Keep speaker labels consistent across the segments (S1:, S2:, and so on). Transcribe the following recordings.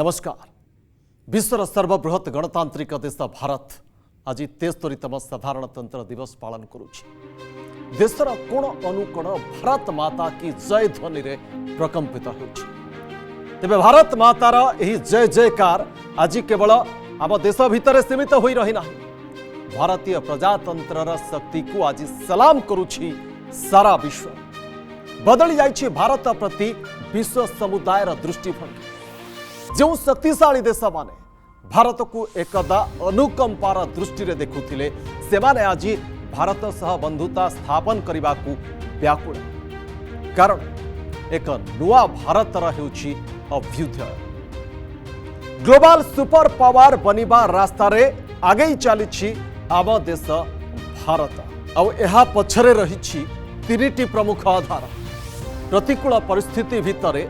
S1: नमस्कार। विश्वर सर्वबृहत गणतांत्रिक देश भारत आज 73तम साधारणतंत्र दिवस पालन करुछि। देशर कोण अनुकोण भारत माता की जय ध्वनि रे प्रकंपित होछि। तेबे भारत मातार एही जय जयकार आज केवल आम देश भितर सीमित होई रही नाही। भारतीय प्रजातंत्रर शक्ति को आज सलाम करुछि सारा विश्व। बदली जाइछि भारत प्रति विश्व समुदायर दृष्टिभंगी। जो शक्तिशाली देश माने भारत को एकदा अनुकंपार दृष्टि रे देखुथिले सेमाने आज भारत सह बंधुता स्थापन करने को व्याकुल। कारण एक नुआ भारतर हेउछि अभ्युदय। ग्लोबल सुपर पावर बनिबा रास्ता रे आगे चली आम देश भारत। आउ एहा पछरे रहिछि तीनिटी प्रमुख आधार। प्रतिकूल परिस्थिति भितरे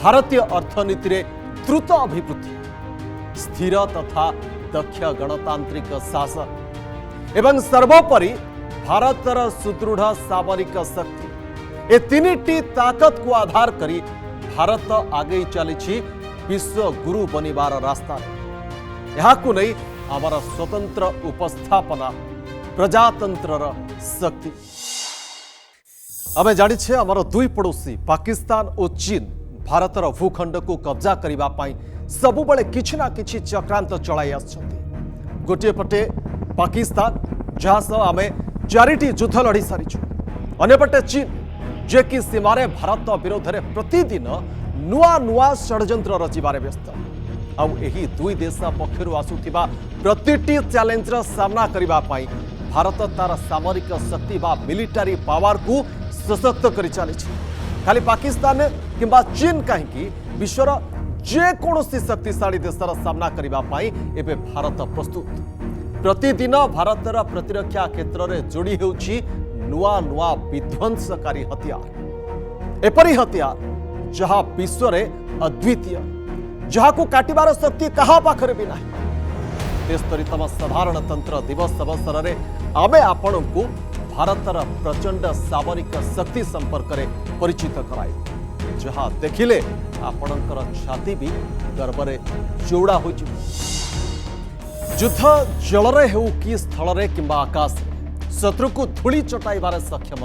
S1: भारतीय अर्थनीति रे द्रुत अभिवृद्धि, स्थिर तथा दक्ष गणतांत्रिक शासन एवं सर्वोपरि भारतर सुदृढ़ सामरिक शक्ति। ए तीनिटी ताकत को आधार करी भारत आगे चली विश्व गुरु बनिबार रास्ता। यहाकु नहीं आमर स्वतंत्र उपस्थापना प्रजातंत्रर शक्ति। आमे जानिछे आमर दुई पड़ोसी पाकिस्तान और चीन भारतर भूखंड को कब्जा करिबा पाई सबुबले किछि ना किछि चक्रांत चलाई आछथि। गोटे पटे पाकिस्तान जहाँ सह आमे 4टी युद्ध लड़ी सारिछु, अन्यपटे चीन जे कि सीमारे भारत विरोध में प्रतिदिन नुआ नुआ षड्यंत्र रचिबारे व्यस्त। आउ एही दुई देश पक्षरु आसुथिबा प्रतिटी चैलेंजर सामना करिबा पाई भारत तार सामरिक शक्ति बा मिलिटारी पावर को सशक्त करि चलिछि। खाली पाकिस्तान किंबा चीन कहीं विश्वर जेकोसी शक्तिशाली देशर सामना करने पाई एबे भारत प्रस्तुत। प्रतिदिन भारतर प्रतिरक्षा क्षेत्र में जोड़ी होउछि नुआ नुआ विध्वंसकारी हथियार। एपरी हथियार जहाँ विश्व में अद्वितीय, जहाँ को काटिबार शक्ति कहा पाखरे भी नहीं। 73तम साधारणतंत्र दिवस अवसर में आमे आपण को भारतर प्रचंड सामरिक शक्ति संपर्क में परिचित कराई, जहाँ देखिले आपणकर छाती भी गर्वरे चौड़ा हो। युद्ध जलरे हेउ कि स्थलरे किंबा आकाश शत्रु को धूली चटाइबार सक्षम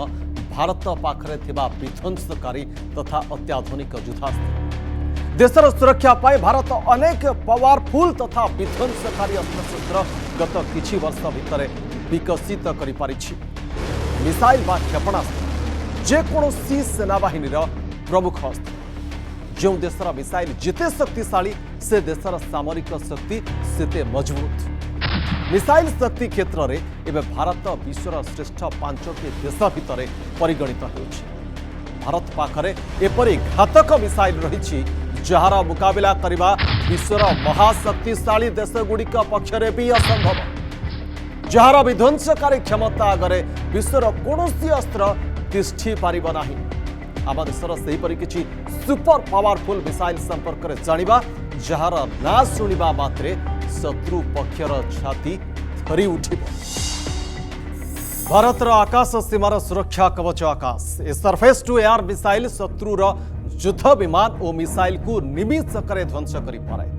S1: भारत पाखरे थिबा विध्वंसकारी तथा अत्याधुनिक युद्धास्त्र। देशर सुरक्षा पाई भारत अनेक पावरफुल तथा विध्वंसकारी अस्त्रशस्त्र गत किछि वर्ष भितर विकसित करि पारिछि। मिसाइल बा क्षेपणास्त्र जेकोसी सेनाबाहिनी प्रमुख अस्त्र। जो देशर मिसाइल जिते शक्तिशाली से देशर सामरिक शक्ति सेते मजबूत। मिसाइल शक्ति क्षेत्र में एवं भारत विश्वर श्रेष्ठ 5टी देश भितर परिगणित होछि। भारत पाखरे एपरी घातक मिसाइल रही जार मुकाबिला करने विश्वर महाशक्तिशाली देशगुड़िक पक्षरे भी असंभव। जार विध्वंसकारी क्षमता आगरे विश्वर कौनसी अस्त्र तिष्ठि पारिब नाही। आम देशर सेहीपरि किछि सुपर पावरफुल मिसाइल संपर्क में जानिबा जार ना शुणिबा मात्रे शत्रु पक्षर छाती थरी उठिब। भारतर आकाश सीमार सुरक्षा कवच आकाश। A surface to air missile शत्रुर युद्ध विमान और मिसाइल को निमिषक ध्वंस कर पारे।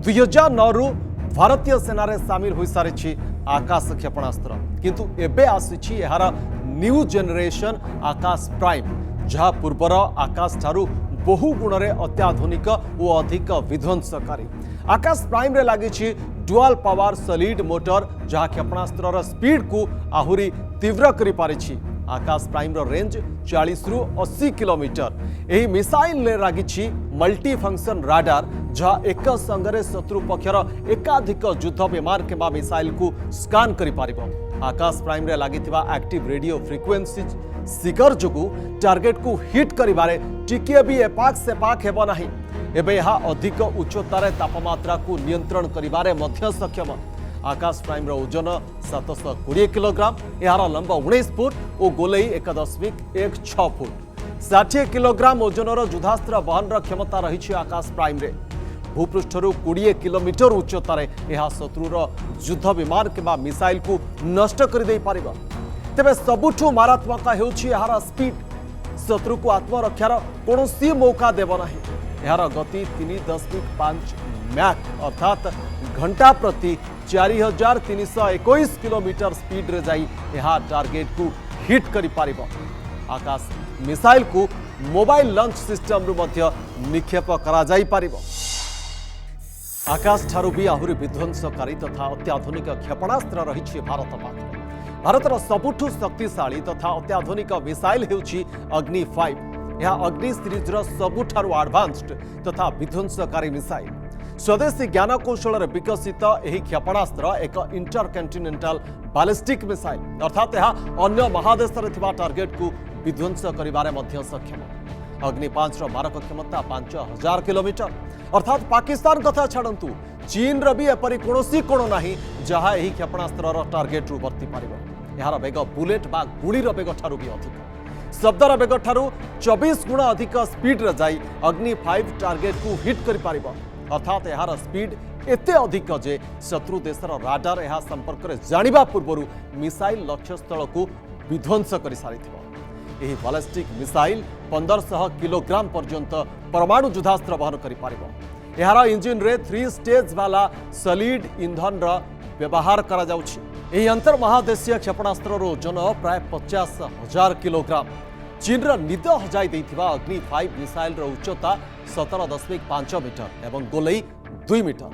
S1: 2009 रु भारतीय सेनारे सामिल हो सारी आकाश क्षेपणास्त्र, किंतु एबे आसीछि एहार न्यू जेनरेशन आकाश प्राइम, जहाँ पूर्वर आकाश ठारू बहु गुण में अत्याधुनिक और अधिक विध्वंसकारी। आकाश प्राइम रे लागिछि डुअल पावर सॉलिड मोटर, जहाँ क्षेपणास्त्र स्पीड को आहुरी तीव्र करि पारिछि। आकाश प्राइम रो रेंज 40 रु 80 किलोमीटर। एही मिसाइल ले लागिछि मल्टी फंक्शन राडार, जहाँ एक संगरे शत्रु पक्षर एकाधिक युद्ध विमान के मिसाइल को स्कान करि पारिबो। आकाश प्राइम रे लागिथिबा एक्टिव रेडियो फ्रिक्वेंसी सिगर जोगु टार्गेट को हिट करिबारे टिके भी एपाक सेपाक हेबो नाही। एबे यह अधिक उच्चतार तापमात्रा को नियंत्रण करिबारे मध्य सक्षम। आकाश प्राइम रो ओजन 720 किलोग्राम, यार लंबा 19 फुट और गोलई 1.16 फुट। 60 किलोग्राम ओजनर युद्धास्त्र बहन क्षमता रही आकाश प्राइम रे। भूपृष्ठरू 20 किलोमीटर उच्चतार यह शत्रुर युद्ध विमान किंबा मिसाइल को नष्ट कर दे पारिबा। तेबे सबुठु मारात्मक हेउछि यार स्पीड। शत्रु को आत्मरक्षार कौनसी मौका देव नाही। यार गति 3.5 मैक अर्थात घंटा प्रति 4321 किलोमीटर स्पीड रे जाई यह टार्गेट को हिट करि पारिबो। आकाश मिसाइल को मोबाइल लॉन्च सिस्टम रु मध्य निक्षेप करा जाई पारिबो। आकाश ठारू भी आहुरी विध्वंसकारी तथा अत्याधुनिक क्षेपणास्त्र रही भारत पाखरे। भारतर सबुठु शक्तिशाली तथा अत्याधुनिक मिसाइल हेउछि अग्नि 5। यह अग्नि सीरीज सबुठारु एडवांस्ड तथा विध्वंसकारी मिसाइल। स्वदेशी ज्ञान कौशल विकसित यह क्षेपणास्त्र एक इंटरकंटिनेंटल बैलिस्टिक मिसाइल अर्थात यह अन्य महादेश में टार्गेट को विध्वंस करिबारे मध्य सक्षम। अग्नि 5 मारक क्षमता 5000 किलोमीटर अर्थात पाकिस्तान कथा छाड़ू चीन भी एपरी कौन कोण ना जहाँ यह क्षेपणास्त्र टार्गेट रु वर्ती पार। यार बेग बुलेट बा गुड़ीर बेग ठारू भी अधिक शब्दर बेग ठारू 24 गुणा अधिक स्पीड रे जाई अग्नि 5 टार्गेट को हिट करि पारिबो। अर्थात यार स्पीड एते अधिक जे शत्रु देशर राडार यह संपर्क में जानिबा पूर्वरु मिसाइल लक्ष्यस्थल को विध्वंस कर सारिथिबो। यह बैलिस्टिक मिसाइल 1500 किलोग्राम पर्यंत परमाणु युद्धास्त्र वहन कर पारिबो। यार इंजिन रे 3 स्टेज वाला सॉलिड इंधन व्यवहार करा जाउछि। एही अंतर महादेशीय क्षेपणास्त्र ओजन प्राय 50,000 किलोग्राम। चीन निद हजाई देथिबा अग्नि 5 मिसाइल उच्चता 17.5 मीटर एवं गोलई 2 मीटर।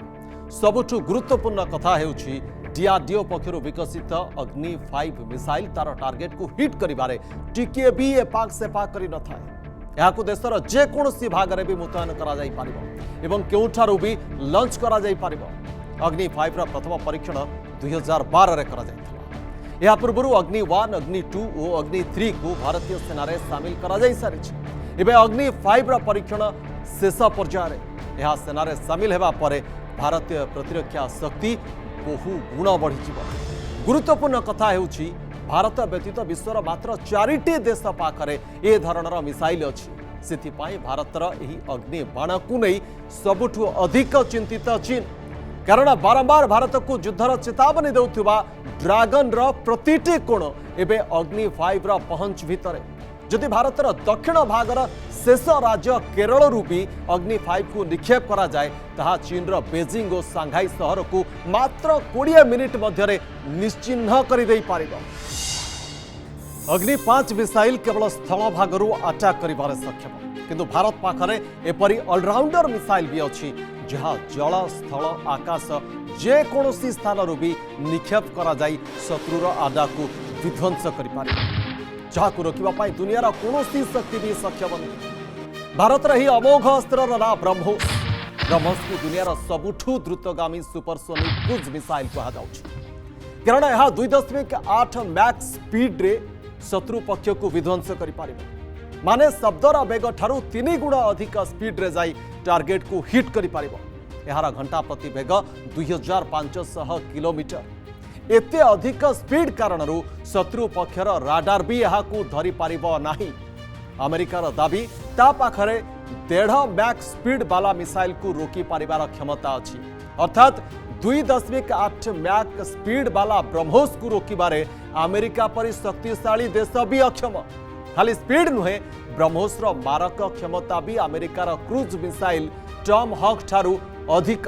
S1: सबुठु गुरुत्वपूर्ण कथा हेउछि डीआरडीओ पक्षरु विकसित अग्नि 5 मिसाइल तार टार्गेट को हिट करिबारे टिके भी एपाक सेपाक करि न थाए। याकु देशर जे कोनोसी भागरे भी मुतयन करा जाई पारिबो एवं केउठारु भी लॉन्च करा जाई पारिबो। अग्नि 5 रा प्रथम परीक्षण 2012 रे करा जाइथिला। या पूर्व अग्नि 1 अग्नि 2 और अग्नि 3 को भारतीय सेना रे शामिल करा जाई सारिछि। एबे अग्नि 5 रा परीक्षण शेष पर्याय रे यह सेना रे शामिल हेबा परे भारतीय प्रतिरक्षा शक्ति बहु गुण बढ़ी। गुरुत्वपूर्ण कथा हेउछि भारत व्यतीत विश्वर मात्र 4टी देश पाखरे ए धरणर मिसाइल अछि। सेथिपाई भारतर एही अग्नि बाण को नहीं सबुठु अधिक चिंतित चीन। कारण बारंबार भारत को युद्धर चेतावनी देउथिबा ड्रैगन रो प्रतिटी कोण एबे अग्नि 5 रो पहुंच भितरे। जदि भारतर दक्षिण भागर शेष राज्य केरल रु भी अग्नि 5 को निक्षेप करा जाए ताहा चीन रो बेजिंग और सांघाई शहर को मात्र 20 मिनिट मध्यरे निश्चिह्न कर दे पारिबो। अग्नि 5 मिसाइल केवल स्थल भागरू अटैक करिबारे सक्षम किंतु भारत पाखरे एपरी ऑलराउंडर मिसाइल भी अछि जहाँ जल स्थल आकाश जे कोनोसी स्थान भी निक्षेप करा जाई शत्रुर आडा को विध्वंस करि पारे। जहाँ को रोकिबा दुनियार कोनोसी शक्ति भी सक्षम नहीं। भारतर ही अमोघ अस्त्रर ना ब्रह्मोस। ब्रह्मोस को दुनियार सबुठु द्रुतगामी सुपरसोनिक क्रूज मिसाइल कहा जाउछि कारण यह 2.8 मैक स्पीड रे शत्रु पक्ष को विध्वंस करि पारिबो। माने शब्दर बेग ठारू 3 गुण अधिक स्पीड रे जाई टार्गेट को हिट करि पारिबो। यार घंटा प्रति बेग 2500 किलोमीटर। एते अधिक स्पीड कारणरू शत्रु पक्षर राडार भी यहा को धरी पारिबो नाही। अमेरिकार दाबी ता पाखरे 1.5 मैक स्पीड वाला मिसाइल को रोकी पारिबार क्षमता अछि अर्थात 2.8 मैक स्पीड वाला ब्रह्मोस को रोकिबारे अमेरिका परि शक्तिशाली देश भी अक्षम। खाली स्पीड नुहे ब्रह्मोस मारक क्षमता भी अमेरिकार क्रूज मिसाइल टॉम हॉक ठारू अधिक।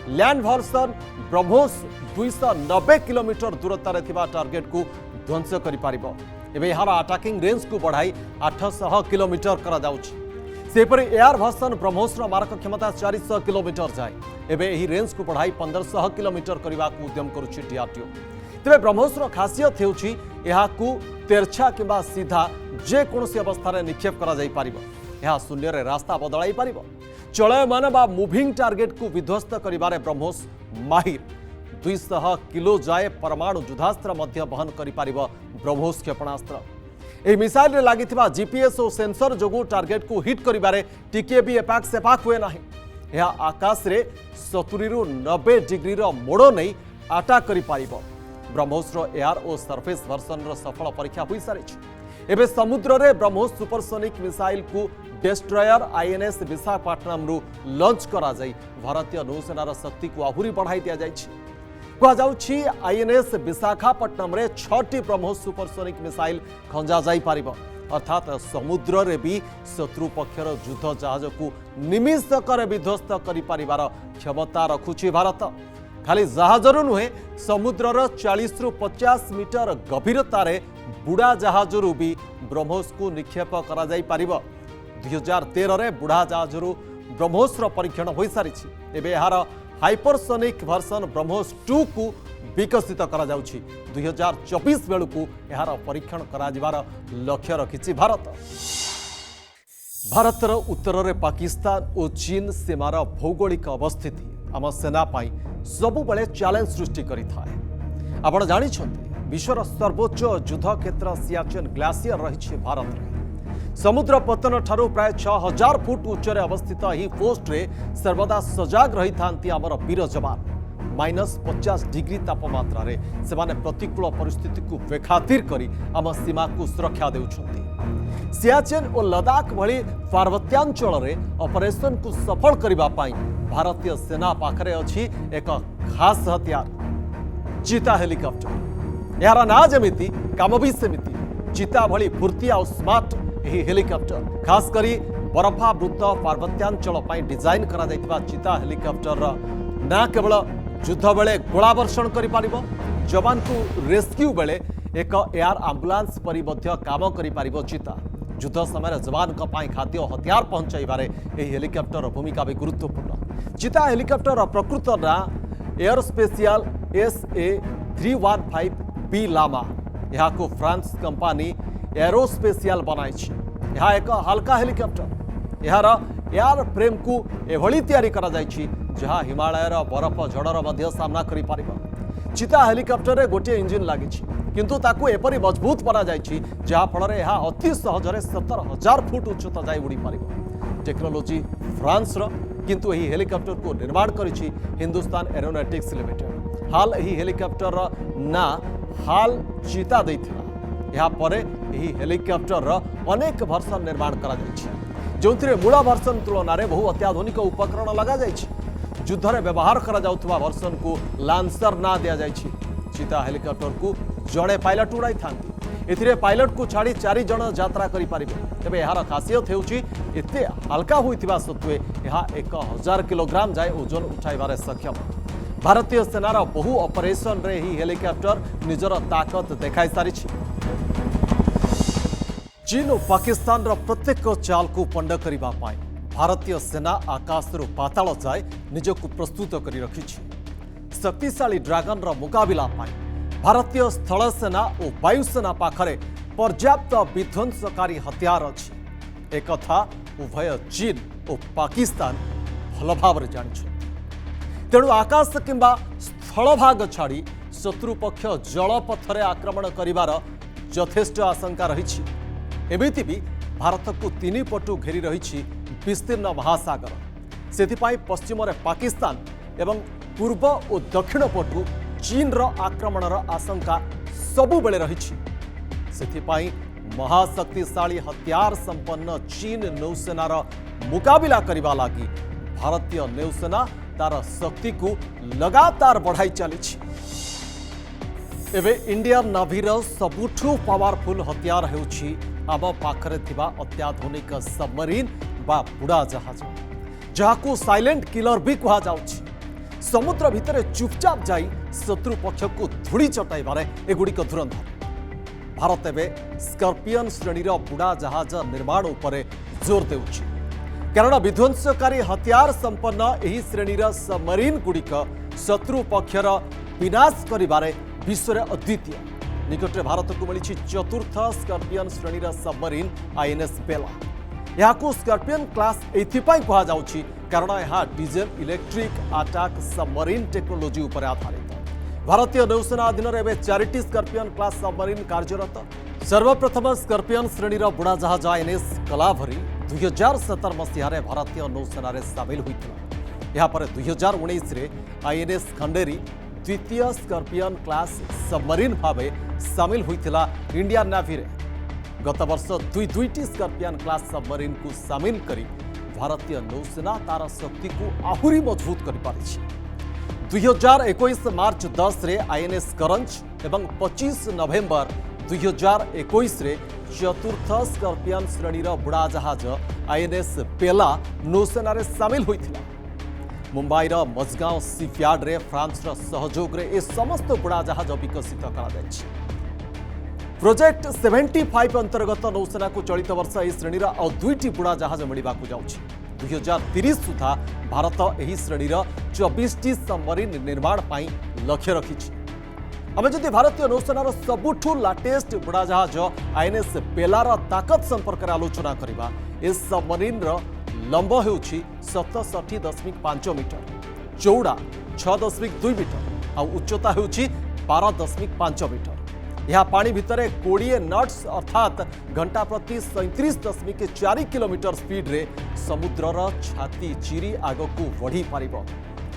S1: लैंड वर्सन ब्रह्मोस 290 किलोमीटर दूरतार थिबा टार्गेट को ध्वंस करि पारिबो। एबे यार अटैकिंग रेंज को बढ़ाई 800 किलोमीटर करा जाउछि। सेपरि एयर वर्सन ब्रह्मोस मारक क्षमता 400 किलोमीटर जाए एबे एही रेंज को बढ़ाई 1500 किलोमीटर करबा को उद्यम करुछि डीआरडीओ। तेरे ब्रह्मोस खासियत हेउछि यहा को तेरछा किंबा सीधा जे कोनोसी अवस्था रे निक्षेप करा जाई पारिबो। यहा शून्य रे रास्ता बदलाई पारिबो। चलयमान बा मूविंग टार्गेट को विध्वस्त करिबारे ब्रह्मोस माहिर। 200 किलो जाए परमाणु युद्धास्त्र मध्य वहन करि पारिबो ब्रह्मोस क्षेपणास्त्र। ए मिसाइल रे लागिथिबा जीपीएस और सेंसर जोगु टार्गेट को हिट करिबारे टिके भी एपाक सेपाक हुए नाही। यह आकाश रे 70 रु 90 डिग्री रो मोड़ नहीं अटैक करि पारिबो। ब्रह्मोस एयर और सरफेस वर्सन सफल परीक्षा हुई सारी। एबे समुद्र रे ब्रह्मोस सुपरसोनिक मिसाइल को डेस्ट्रयर आईएनएस विशाखापट्टनम रु लॉन्च करा जाई भारतीय नौसेनार शक्ति को आहुरी बढ़ाई दिया जाइछि। कहुछि आईएनएस विशाखापट्टनम रे 6टी ब्रह्मोस सुपरसोनिक मिसाइल खंजा जाई पारिबो अर्थात समुद्र रे भी शत्रु पक्षर युद्ध जहाज को निमिषकर विध्वस्त करि परिवार क्षमता रखुछि भारत। खाली जहाजरू नुहे समुद्रर 40 रु 50 मीटर गभीरतार बुढ़ा जहाजरू भी ब्रह्मोस को निक्षेप करा जाई पारिबो। 2013 रे बुढ़ा जहाजरू ब्रह्मोसर परीक्षण हो सारी एवं यार हाइपरसोनिक वर्सन ब्रह्मोस 2 को विकसित करा जाउछि। 2024 बेलू को यार परीक्षण करा जिवार लक्ष्य रखिछि भारत। भारतर उत्तर में पाकिस्तान और चीन सीमार भौगोलिक अवस्थिति आम सेना पाई सबु बेले चैलेंज सृष्टि करिथाए। आपण जानिछन्ति विश्वर सर्वोच्च युद्ध क्षेत्र सियाचिन ग्लेशियर रही भारत में। समुद्र पतन ठारू प्राय 6000 फुट उच्चरे अवस्थित यह पोस्ट रे सर्वदा सजाग रही थांती आमर वीर जवान। -50 डिग्री तापमात्रा रे सेमाने प्रतिकूल परिस्थिति को बेखातिर करी आम सीमा को सुरक्षा देउछन्ति। सियाचिन और लद्दाख भली पार्वत्यांचल रे ऑपरेशन को सफल करबा पाई भारतीय सेना पाखरे अछि एक खास हथियार चीता हेलिकॉप्टर। यार ना जमिति काम भी सेमिति चीता भली फुर्ती और स्मार्ट यही हेलिकॉप्टर खास करी बरफावृत पार्वत्यांचल पाई डिजाइन करा जायतिबा चीता हेलिकॉप्टर ना केवल युद्ध बेले गोला वर्षण करि पारिबो जवान को रेस्क्यू बेले एक एयर एम्बुलेंस परि मध्य काम करि पारिबो चीता। युद्ध समय जवान का पाई खाद्य हथियार पहुंचाइबारे एही हेलिकॉप्टर भूमिका भी गुरुत्वपूर्ण। चीता हेलिकॉप्टर प्रकृत ना एयर स्पेशल SA-315B लामा यहाँ को फ्रांस कंपनी एरोस्पेशियल बनाई। यह एक हल्का हेलिकॉप्टर यार एयर फ्रेम को एभली तैयारी करा जायछि जहाँ हिमालयर बरफ झड़र मध्य सामना करि पारिबो। चीता हेलिकॉप्टर रे गोटे इंजिन लागी किंतु ताकू एपरी मजबूत बना जायछि जहाँ फल यह अति सहजरे 17,000 फुट उच्चता जाई उड़ी पारिबो। टेक्नोलोजी फ्रांस रो किंतु यही हेलिकॉप्टर को निर्माण करिछि हिंदुस्तान एरोनॉटिक्स लिमिटेड। हाल यही हेलिकॉप्टर ना हाल चीता देइथिला। यहाँ पर यही हेलिकॉप्टर अनेक वर्सन निर्माण करा जायछि जोंथिरे मूल वर्सन तुलन में बहु अत्याधुनिक उपकरण लगा जायछि। युद्ध में व्यवहार करा जाउथुवा वर्सन को लांसर ना दिया जायछि। चीता हेलिकॉप्टर को जड़े पायलट उड़ाई थांती। एथिरे पायलट को छाड़ी 4 जण यात्रा करि पारिबे। तबे यार खासियत हेउछि एते हल्का होइतिबा सत्वे यह 1000 किलोग्राम जाय ओजन उठाइबारे सक्षम। भारतीय सेनार बहु ऑपरेशन रे ही हेलिकॉप्टर निजर ताकत देखाई सारिछि। चीन और पाकिस्तान प्रत्येक चाल को पंड करने भारतीय सेना आकाशरू पाताल जाए निजक प्रस्तुत कर रखी। शक्तिशाली ड्रैगन मुकाबला भारतीय स्थल सेना और वायुसेना पाखरे पर्याप्त विध्वंसकारी हथियार अच्छी। एक उभय चीन और पाकिस्तान भल भाव जानी। तेणु आकाश किंबा स्थल भाग छाड़ी शत्रुपक्ष जलपथरे आक्रमण करिवार यथेष्ट आशंका रही। एमिति भी भारत को 3 पटु घेरी रही विस्तीर्ण महासागर। सेथिपाई पश्चिम रे पाकिस्तान एवं पूर्व और दक्षिण पटु चीन रो आक्रमणर आशंका सबु बेले रही। सेथिपाई महाशक्तिशाली हथियार संपन्न चीन नौसेनार मुकाबला करने लगी भारतीय नौसेना तार शक्ति को लगातार बढ़ाई चली। एवं इंडियन नाभीर सबुठु पावरफुल हथियार हेउछि आम पाखरे थिबा अत्याधुनिक सबमरीन बा बुढ़ा जहाज जहां साइलेंट किलर भी कहा जाउछि। समुद्र भितर चुपचाप जाई शत्रु पक्ष को धूली चटाइबारे एगुड़िक धुरंधर। भारत एवं स्कॉर्पियन श्रेणीर बुढ़ा जहाज निर्माण उपरे जोर देउछि कारण विध्वंसकारी हथियार संपन्न एही श्रेणीर सबमरीन गुड़िक शत्रु पक्षर विनाश करिबारे विश्व अद्वितीय। निकटरे भारत को मिली चतुर्थ स्कॉर्पियन श्रेणीर सबमरीन आईएनएस बेला। यहाँ स्कॉर्पियन क्लास एथिपाई कहा जाउछि कारण यह diesel electric attack submarine technology उपर आधारित। भारतीय नौसेना अधीन एवं 4टी स्कॉर्पियन क्लास सबमरीन कार्यरत। सर्वप्रथम स्कॉर्पियन श्रेणीर बुढ़ा जहाज आईएनएस कलाभरी 2017 मसीह भारतीय नौसेना सामिल होता। यापर 2019 आईएनएस खंडेरी द्वितीय स्कॉर्पियन क्लास सबमरीन भाव सामिल होता इंडियन नेवी रे। गत वर्ष दुईटी स्कॉर्पियन क्लास सबमरीन को सामिल करी भारतीय नौसेना तार शक्ति को आहुरी मजबूत कर पारिछि। 2021 मार्च 10 रे आईएनएस करंज एवं 25 नवेम्बर 2021 रे चतुर्थ स्कॉर्पियन श्रेणीर बुड़ा जहाज आईएनएस पेला नौसेना रे शामिल होइथिला। मुंबईर मजगांव सीफयार्ड रे फ्रांस सहयोग रे ए समस्त बुड़ा जहाज विकसित करा जायछि। प्रोजेक्ट 75 अंतर्गत नौसेना को चलित वर्ष यह श्रेणीर आ दुईटी बुड़ा जहाज मिलवा जाଉଛି। 2030 सुधा भारत यही श्रेणीर 24टी सबमरीन निर्माण पाई लक्ष्य रखिछि। आम जदि भारतीय नौसेनार सबुठू लाटेस्ट बुड़ा जहाज आईएनएस पेलार ताकत संपर्क में आलोचना करबा। ए सबमरीन लंब होउछि 67.5 मीटर, चौड़ा 6.2 मीटर आ उच्चता होउछि 12.5 मीटर। यह पानी भितर 20 नट्स अर्थात घंटा प्रति 37.4 किलोमीटर स्पीड रे समुद्रर छाती चिरी आगकू बढ़ी पारिबो।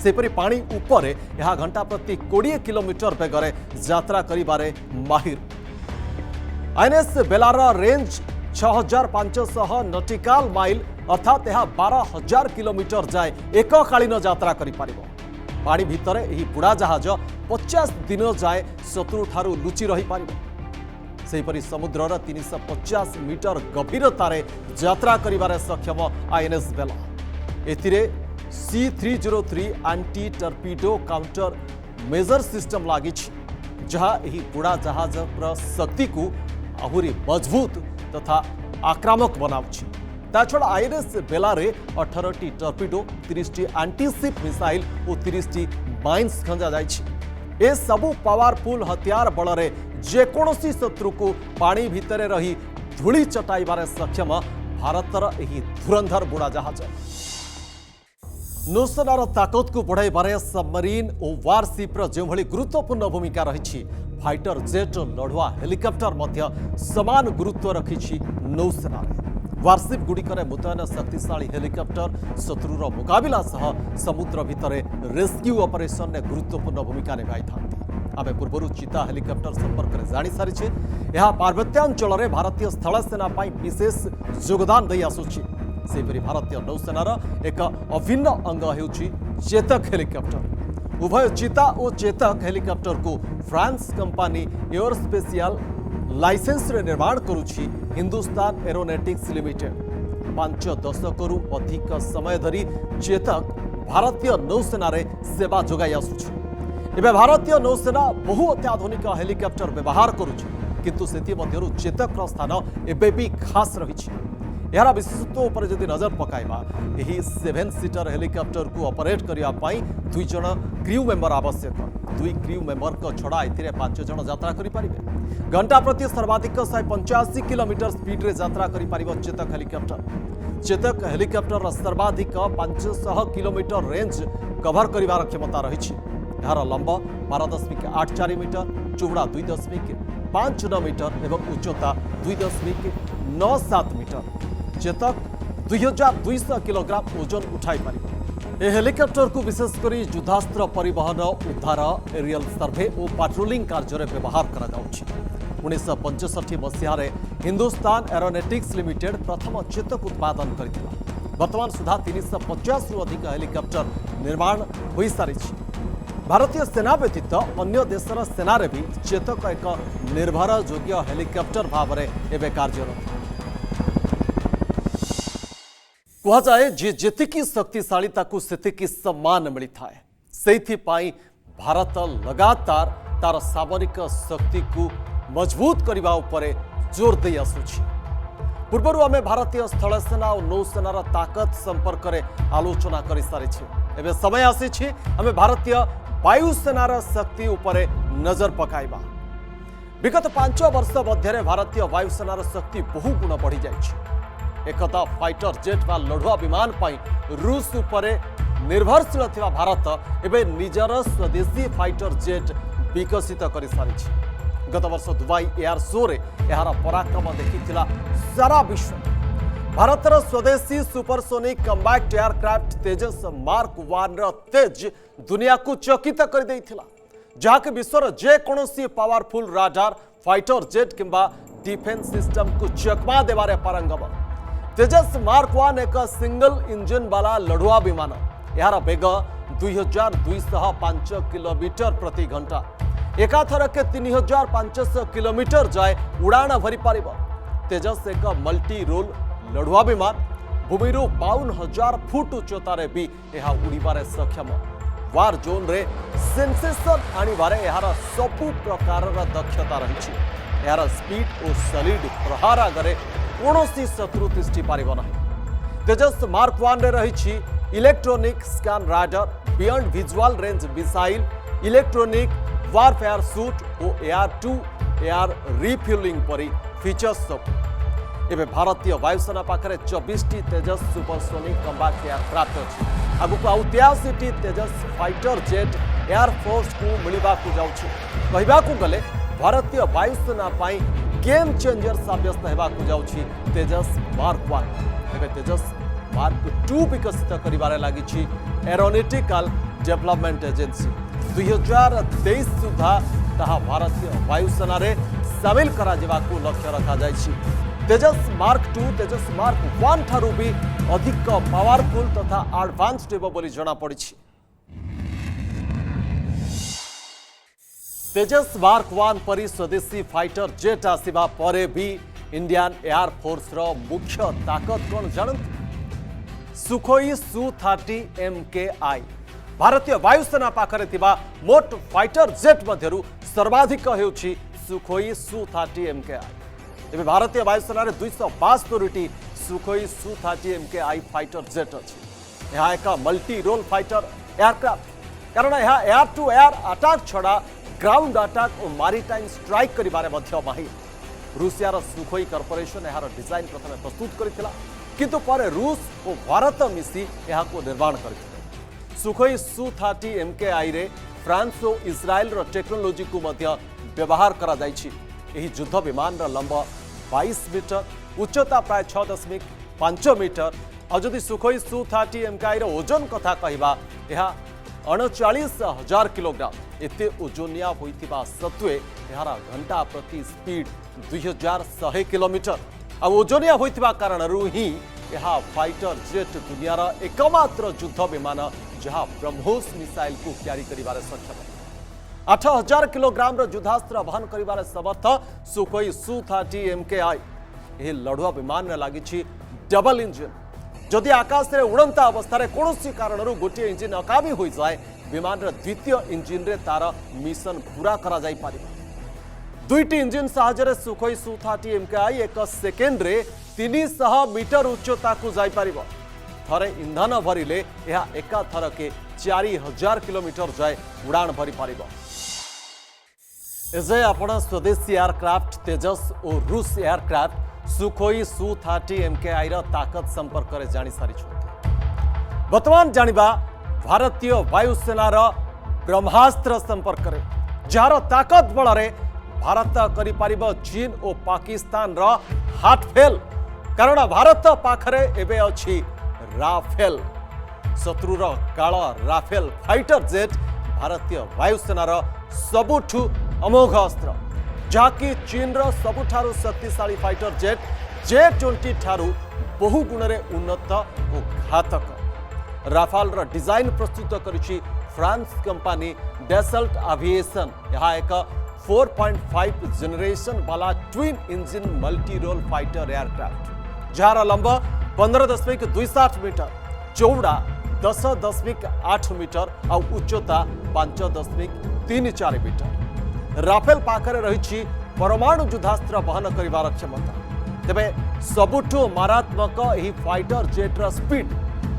S1: सेपरि पानी ऊपर यह घंटा प्रति 20 किलोमीटर बेगरे यात्रा करिबारे माहिर। आईएनएस बेलार रेंज 6500 नॉटिकल माइल अर्थात यह 12,000 किलोमीटर जाए एककालीन यात्रा करि पारिबो। पानी भितर यही बुड़ा जहाज 50 दिन जाए शत्रु ठारू लुचि रही पारिबो। सेहिपरि समुद्रर 350 मीटर गभीरतार यात्रा करिबारे सक्षम आईएनएस बेला। एथिरे C303 anti torpedo counter measure system लागिछि, जहाँ यही बुड़ा जहाज शक्ति को आहुरी मजबूत तथा आक्रामक बनाउछि। ताछड़ा आईएनएस बेलारे 18टी टर्पीडो, 30टी एंटीशिप मिसाइल और 30टी माइन्स खंजा जाइछि। ए सबु पावरफुल हथियार बलरे जेकोसी शत्रु को पानी भितरे रही धूली चटाइबारे सक्षम भारतर यही धुरंधर बुड़ा जहाज। नौसेनार ताकत को बढ़ाइबारे सबमरीन और वारशिप्र जो भली गुरुत्वपूर्ण भूमिका रही, फाइटर जेट लढ़ुआ हेलिकप्टर मध्य समान गुरुत्व रखिछि नौसेना। वारशिप गुड़िकर मुतयन शक्तिशाली हेलिकप्टर शत्रुर मुकाबिला सह समुद्र भितर रेस्क्यू ऑपरेशन में गुरुत्वपूर्ण भूमिका निभाई था। आमे पूर्व चीता हेलिकप्टर संपर्क में जानी सारी। यह पार्वत्यांचल में भारतीय स्थल सेना विशेष योगदान दे आसुछि। सेपरि भारतीय नौसेनार एक अभिन्न अंग हेउछि चेतक हेलिकप्टर। उभय चीता और चेतक हेलिकप्टर को फ्रांस कंपनी एयरस्पेशियल लाइसेंस रे निर्माण करुछि हिंदुस्तान एरोनॉटिक्स लिमिटेड। 5 दशकरू अधिक समय धरी चेतक भारतीय नौसेना रे सेवा जोगाई आसुछि। एबे भारतीय नौसेना बहु अत्याधुनिक हेलिकप्टर व्यवहार करुछि, किंतु सेति मध्यरु चेतक स्थान एबे भी खास रहिछि। यार विशेषत्व उपर जदि नजर पकाइबा, यही 7 सीटर हेलिकप्टर को ऑपरेट करिया पाई 2 जण क्रू मेंबर आवश्यक। 2 क्रू मेंबर को छड़ा एथिरे 5 जण यात्रा करि पारिबे। घंटा प्रति सर्वाधिक 185 किलोमीटर स्पीड रे यात्रा करि पारिबो चेतक हेलिकप्टर। चेतक हेलिकप्टर सर्वाधिक 500 किलोमीटर रेंज कवर करिवार क्षमता रहिछि। यार लंब 12.84 मीटर, चौड़ा 2.59 मीटर एवं उच्चता 2.97 मीटर। चेतक 2200 किलोग्राम ओजन उठाई पारिबो। ए हेलिकप्टर को विशेषकर युद्धास्त्र परिवहन, उद्धार, एरियल सर्वे और पेट्रोलिंग कार्य में व्यवहार करा जाउछि। 1965 मसीह हिंदुस्तान एरोनॉटिक्स लिमिटेड प्रथम चेतक उत्पादन करथिला। वर्तमान सुधा 350 रु अधिक हेलिकप्टर निर्माण हो सारी। भारतीय सेना व्यतीत अन्य देशर सेना भी चेतक एक निर्भर योग्य हेलिकप्टर भाव में एवं कार्यरत। कहुए जे जेतिकी शक्तिशाली ताकू सेतिकी सम्मान मिली थाए। सेइथिपाई भारत लगातार तार सामरिक शक्ति को मजबूत करने उपरे जोर दे आसुछि। पूर्वर आमे भारतीय स्थल सेना और नौसेनार ताकत संपर्क में आलोचना कर सारी। एवं समय आसी आमे भारतीय वायुसेनार शक्ति उपरे नजर पकाइबा। विगत 5 वर्ष मध्य भारतीय वायुसेनार शक्ति बहु गुण बढ़ी जाइछि। एकदा फाइटर जेट व लढ़ुआ विमान पाई रूस उपरे निर्भरशील थिबा भारत एबे निजर स्वदेशी फाइटर जेट विकसित कर सारी। गत वर्ष दुबई एयर शो रे यार पराक्रम देखिथिला सारा विश्व। भारतर स्वदेशी supersonic combat aircraft Tejas mark 1 र तेज दुनिया को चकित कर देइथिला, जहाक विश्वर जेकोसी पावरफुल राडार, फाइटर जेट किंबा डिफेंस सिस्टम को चकमा देवारे पारंगम। तेजस मार्क 1 एक सिंगल इंजन वाला लढ़ुआ विमान। यार बेग 2205 किलोमीटर प्रति घंटा एकाथर के 3500 किलोमीटर जाए उड़ाण भरी पार। तेजस एक मल्टी रोल लड़ुआ विमान भूमि 52,000 फुट उच्चतार भी यह उड़ारे सक्षम। वार जोन रे सेंसेशन आनिबारे यार सबु प्रकार दक्षता रही। यार स्पीड और सॉलिड प्रहार आगे कौन शत्रु तिष्ठि पारिब नहीं। तेजस मार्क 1 रे रही electronic scan radar, beyond visual range missile, electronic warfare suit और एआर टू एआर रिफ्यूलिंग परी फीचर्स सब। एवं भारतीय वायुसेना पाखे 24 तेजस सुपरसोनिक कम्बैट एयरक्राफ्ट अच्छी। आगक आउ 83 तेजस फाइटर जेट एयरफोर्स को मिलवा जाऊँ। गले भारतीय वायुसेना गेम चेंजर साब्यस्त होगा जाऊँगी तेजस मार्क 1। एवं तेजस मार्क 2 विकसित कर लगी एरोनॉटिकल डेवलपमेंट एजेंसी। 2023 सुधा ताहा भारतीय वायुसेना रे सामिल करा को लक्ष्य रखा जायछि। तेजस मार्क 2 तेजस मार्क 1 ठारू भी अधिक पावरफुल तथा एडवांस्ड हेबो बोली जणा पड़िछि। तेजस मार्क 1 परी स्वदेशी फाइटर जेट आसिबा परे भी इंडियन एयरफोर्स रो मुख्य ताकत कौन जानते? सुखोई Su-30 MKI भारतीय वायुसेना पाखरे थिबा मोट फाइटर जेट मध्यरु सर्वाधिक हेउछि सुखोई Su-30 MKI। एबे भारतीय वायुसेना रे 272 Sukhoi Su-30 MKI fighter jet अछि। यह एक मल्टी रोल फाइटर एयरक्राफ्ट कारण यह एयर टू एयर अटैक छड़ा ग्राउंड अटैक और मारीटाइम स्ट्राइक करिबारे मध्य माहिर। रूसियार सुखोई कॉर्पोरेशन यार डिजाइन प्रथम प्रस्तुत करथिला किंतु पर रूस और भारत मिसी यहाको निर्माण करथिले। सुखोई Su-30 MKI रे फ्रांस और इस्राएल रो टेक्नोलोजी को मध्य व्यवहार करा जायछि। एही युद्ध विमान रो लंब 22 मीटर, उच्चता प्राय 6.5 मीटर। और जदि सुखोई Su-30 MKI रो ओजन कथा कहिबा यह 39,000 किलोग्राम एते ओजनिया होइतिबा सत्वे यार घंटा प्रति स्पीड 2100 किलोमीटर आ ओजनिया होइतिबा कारणरू ही यह फाइटर जेट दुनियार एकमात्र युद्ध विमान जहां ब्रह्मोस मिसाइल को क्यारी करिबारे सक्षम। 8,000 किलोग्राम युद्धास्त्र वहन करिबारे समर्थ सुखोई Su-30 MKI यह लड़ुआ विमान लगी डबल इंजिन। जदि आकाश में उड़ंता अवस्था कौन कारण गोटे इंजिन अकामी हो जाए विमान द्वितीय इंजिन रे तार मिशन पूरा करा जाई पारे। दुईटी इंजिन साहाय्य सुखोई Su-30 MKI एक सेकेंड रे 300 मीटर उच्चता को जाई पारिबो। थरे इंधन भरिले यह एका थरके 4,000 किलोमीटर जाए उड़ान भरी पारिबो। एजे आपण स्वदेशी एयरक्राफ्ट तेजस और रूस एयरक्राफ्ट सुखोई Su-30 MKI रा ताकत संपर्क में जानी सारी। वर्तमान जानिबा भारतीय वायुसेना रा ब्रह्मास्त्र संपर्क में जार ताकत बल भारत करि पारिबो चीन और पाकिस्तान रा हाथ फेल। कारण भारत पाखरे एबे अछि राफेल शत्रु रा काला राफेल फाइटर जेट भारतीय वायुसेना रा सबुठु अमोघ अस्त्र जहाँकि चीन रो सबुठारु शक्तिशाली फाइटर जेट J-20 ठारू बहु गुण में उन्नत और घातक। राफाल रो डिजाइन प्रस्तुत करिछि फ्रांस कंपनी डेसल्ट एविएशन। यह एक 4.5 जेनरेशन वाला twin engine multi role fighter aircraft जार लंब 15.27 मीटर, चौड़ा 10.8 मीटर और उच्चता 5.34 मीटर। राफेल पाखरे रही परमाणु युद्धास्त्र वहन कर क्षमता। तेबे सबुठु मारात्मक यही फाइटर जेट्र स्पीड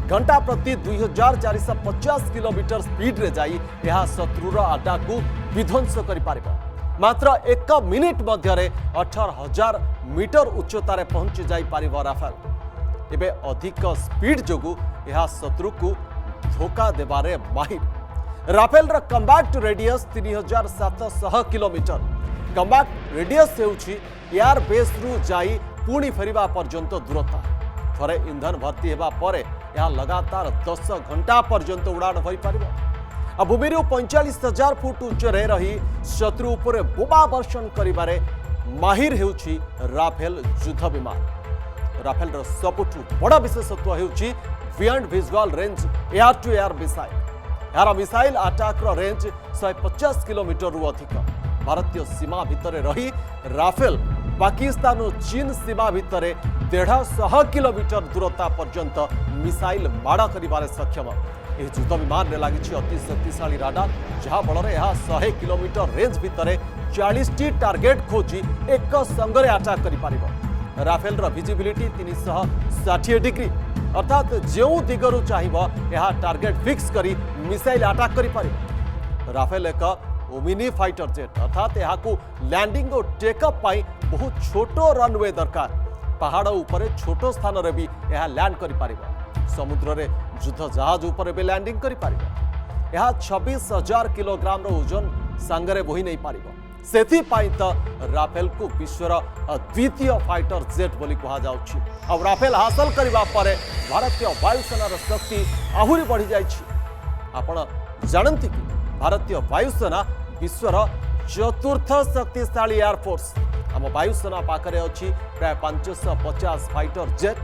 S1: घंटा प्रति 2,450 किलोमीटर स्पीड रे जाई यह शत्रुर अड्डा को विध्वंस कर पारिबा। मात्र 1 मिनिट मध्य 18,000 मीटर उच्चतार पहुंची जाई पारिबा राफेल। एबे अधिक स्पीड जोगु यह शत्रु को धोखा देबारे माहिर। राफेल रा combat radius 3,700 kilometre. Combat radius हेउछि एयर बेस रु जाई पुणी फेरिबा पर्यंत दूरता। थरे इंधन भर्ती हेबा परे यह लगातार 10 घंटा पर्यंत उड़ान भई पारिबो। आ भूमि 45,000 फुट उच्चरे रही शत्रु उपरे बोमा वर्षण करिबारे माहिर हेउछि राफेल युद्ध विमान। राफेल सबुठु बड़ विशेषत्व हेउछि beyond visual range air to air missile. यार मिसाइल आटाकर रेंज 150 किलोमीटर रु अधिक। भारतीय सीमा भितर रही राफेल पाकिस्तान और चीन सीमा भितर 150 किलोमीटर दूरता पर्यंत मिसाइल माड़ कर सक्षम। यह युद्ध विमान में लगी अति शक्तिशाली राडार, जहाँ फल 100 किलोमीटर रेंज भितर 40टी टार्गेट खोजी एक संगरे आटाक कर। राफेल विजिबिलिटी 360 डिग्री, अर्थात जो दिगरु चाहिए यह टार्गेट फिक्स करी मिसाइल आटाक कर। राफेल एक ओमिनी फाइटर जेट, अर्थात यहाँ लैंडिंग और टेकअप पाई बहुत छोट रनवे दरकार। पहाड़ उपर छोट स्थान रे भी यह लैंड कर पारिबो। समुद्र रे युद्ध जहाज उपर भी लैंडिंग कर पारिबो। यह 26,000 किलोग्राम रो ओजन सांगरे बोही नहीं पारिबो। सेथिपाई तो राफेल को विश्वर द्वितीय फाइटर जेट बोली कहा जाउछि। अब राफेल हासिल करबा परे भारतीय वायुसेनार शक्ति आहुरी बढ़ी जाइछि। आपण जानती कि भारतीय वायुसेना विश्वर चतुर्थ शक्तिशाली एयरफोर्स। आम वायुसेना पाखरे अच्छी प्राय 550 फाइटर जेट,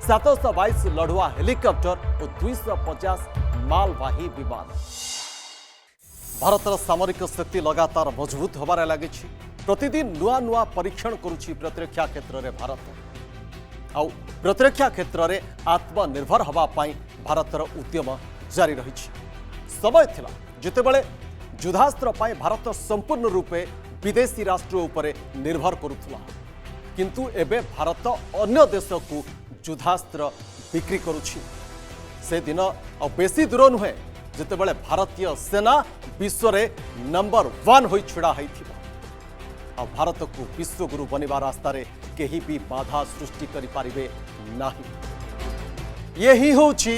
S1: 722 लड़ुआ हेलिकॉप्टर और 250 मालवाही विमान। भारतर सामरिक शक्ति लगातार मजबूत होबार लगी। प्रतिदिन नुआ नुआ परीक्षण करुछि प्रतिरक्षा क्षेत्र में भारत। आउ प्रतिरक्षा क्षेत्र में आत्मनिर्भर होगा भारतर उद्यम जारी रही। समय थिला जितेबले युद्धास्त्र पाई भारत संपूर्ण रूपे विदेशी राष्ट्र उपरे निर्भर करुथुला, किंतु एबे भारत अन्य देश को युद्धास्त्र बिक्री करुछि। से दिन आ बेसी दूर नुहे जितेबले भारतीय सेना विश्व रे नंबर 1 होई छिड़ा होइथिबा। आ भारत को विश्वगुरु बनिबा रास्ता रे केही भी बाधा सृष्टि करि पारिबे नाही। यही होछि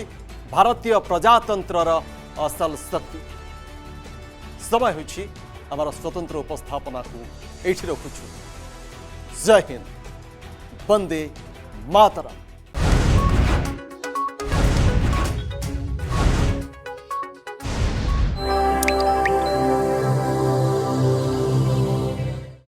S1: भारतीय प्रजातंत्रर असल शक्ति। समय होछि आमर स्वतंत्र उपस्थापना को एठी रखुछु। जय हिंद, वंदे मातरम।